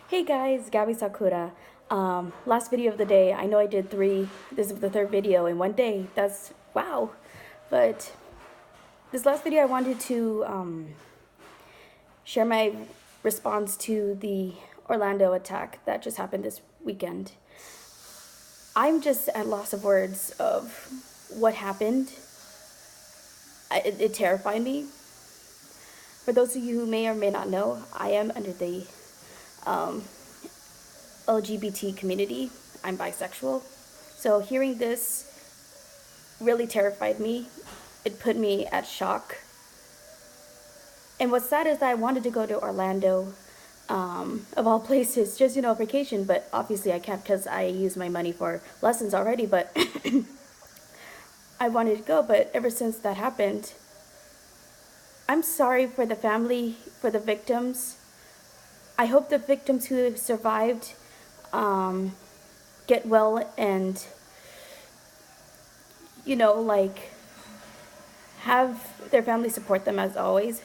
Hey guys, Gabby Sakura. Last video of the day. I know I did three. This is the third video in one day. That's wow. But this last video, I wanted to share my response to the Orlando attack that just happened this weekend. I'm just at loss of words of what happened. It terrified me. For those of you who may or may not know, I am under the LGBT community. I'm bisexual. So hearing this really terrified me. It put me at shock. And what's sad is that I wanted to go to Orlando, of all places, just, vacation, but obviously I can't because I use my money for lessons already, but I wanted to go, but ever since that happened, I'm sorry for the family, for the victims. I hope the victims who have survived get well and, have their family support them as always.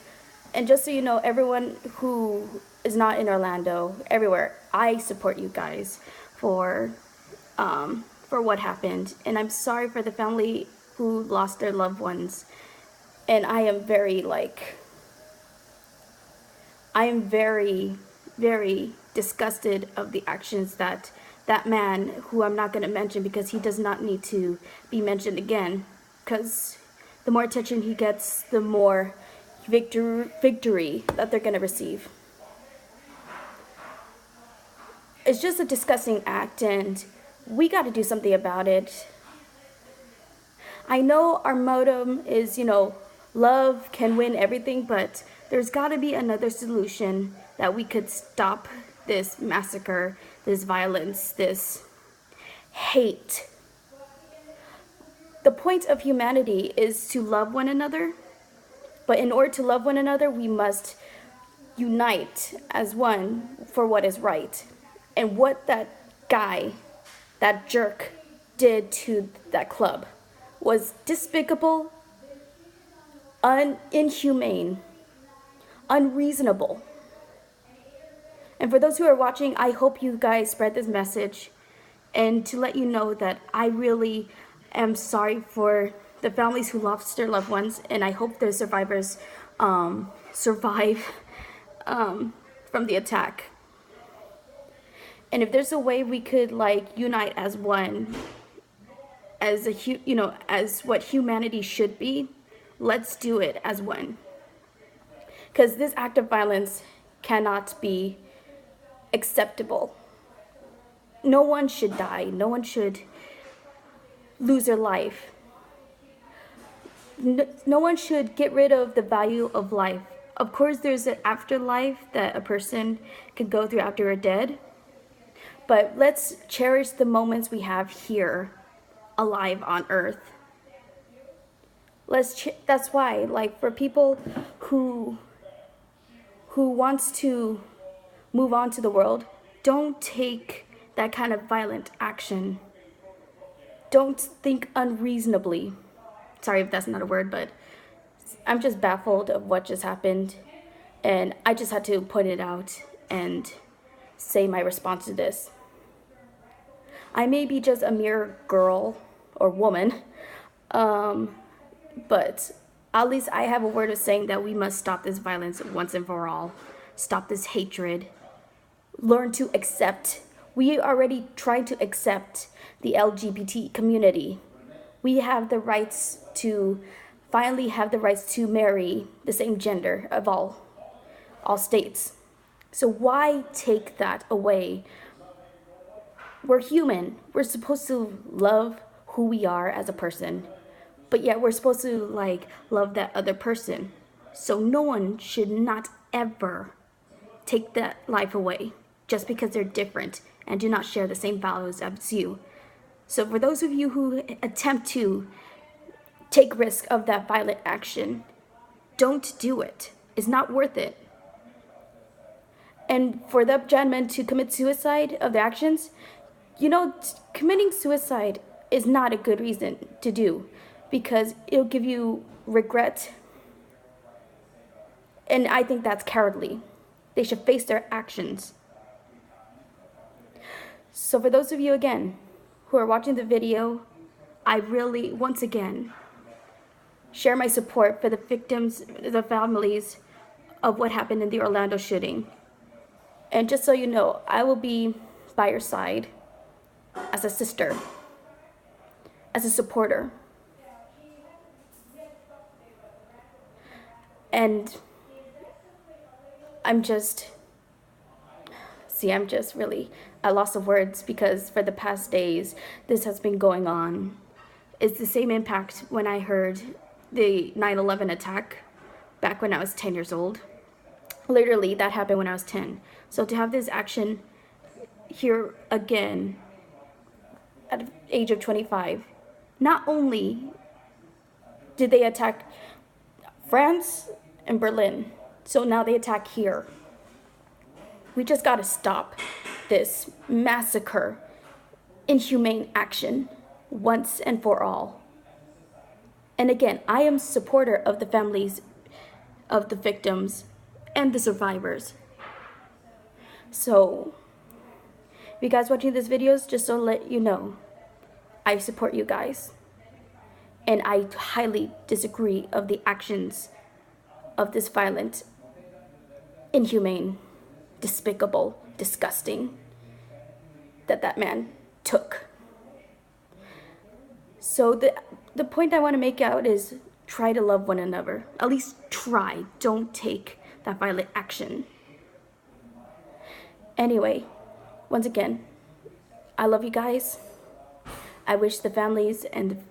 And just so you know, everyone who is not in Orlando, everywhere, I support you guys for what happened. And I'm sorry for the family who lost their loved ones. And I am very, very disgusted of the actions that man, who I'm not going to mention because he does not need to be mentioned again, because the more attention he gets, the more victory that they're going to receive. It's just a disgusting act, and we got to do something about it. I know our motto is, love can win everything, but there's got to be another solution that we could stop this massacre, this violence, this hate. The point of humanity is to love one another, but in order to love one another, we must unite as one for what is right. And what that guy, that jerk, did to that club was despicable, inhumane, unreasonable. And for those who are watching, I hope you guys spread this message, and to let you know that I really am sorry for the families who lost their loved ones, and I hope the survivors survive from the attack. And if there's a way we could unite as one, as as what humanity should be, let's do it as one. Because this act of violence cannot be acceptable. No one should die. No one should lose their life. No one should get rid of the value of life. Of course, there's an afterlife that a person can go through after they're dead. But let's cherish the moments we have here, alive on Earth. That's why, for people who wants to move on to the world, don't take that kind of violent action. Don't think unreasonably. Sorry if that's not a word, but I'm just baffled of what just happened, and I just had to point it out and say my response to this. I may be just a mere girl or woman, but at least I have a word of saying that we must stop this violence once and for all. Stop this hatred. Learn to accept. We already tried to accept the LGBT community. We have the rights to finally have the rights to marry the same gender of all states. So why take that away? We're human. We're supposed to love who we are as a person, but yet we're supposed to love that other person. So no one should not ever take that life away just because they're different and do not share the same values as you. So for those of you who attempt to take risk of that violent action, don't do it. It's not worth it. And for the gentleman to commit suicide of the actions, committing suicide is not a good reason to do, because it'll give you regret. And I think that's cowardly. They should face their actions. So for those of you, again, who are watching the video, I really, once again, share my support for the victims, the families of what happened in the Orlando shooting. And just so you know, I will be by your side as a sister, as a supporter. And I'm just really at a loss of words, because for the past days, this has been going on. It's the same impact when I heard the 9/11 attack back when I was 10 years old. Literally, that happened when I was 10. So to have this action here again at the age of 25, not only did they attack France and Berlin, so now they attack here. We just gotta stop this massacre, inhumane action once and for all. And again, I am supporter of the families of the victims and the survivors. So, you guys watching these videos, just to let you know, I support you guys. And I highly disagree of the actions of this violent, inhumane, despicable, disgusting that man took. So the point I want to make out is try to love one another. At least try. Don't take that violent action. Anyway, once again, I love you guys. I wish the families and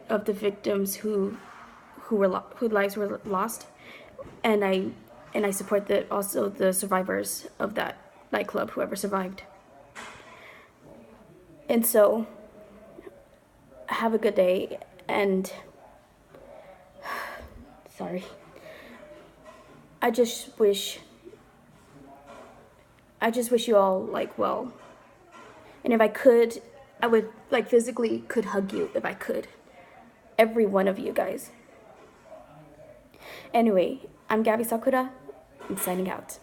of the victims whose lives were lost, and I support also the survivors of that nightclub, whoever survived. And so, have a good day, and sorry. I just wish you all well. And if I could, I would physically could hug you if I could. Every one of you guys. Anyway, I'm Gabby Sakura. I'm signing out.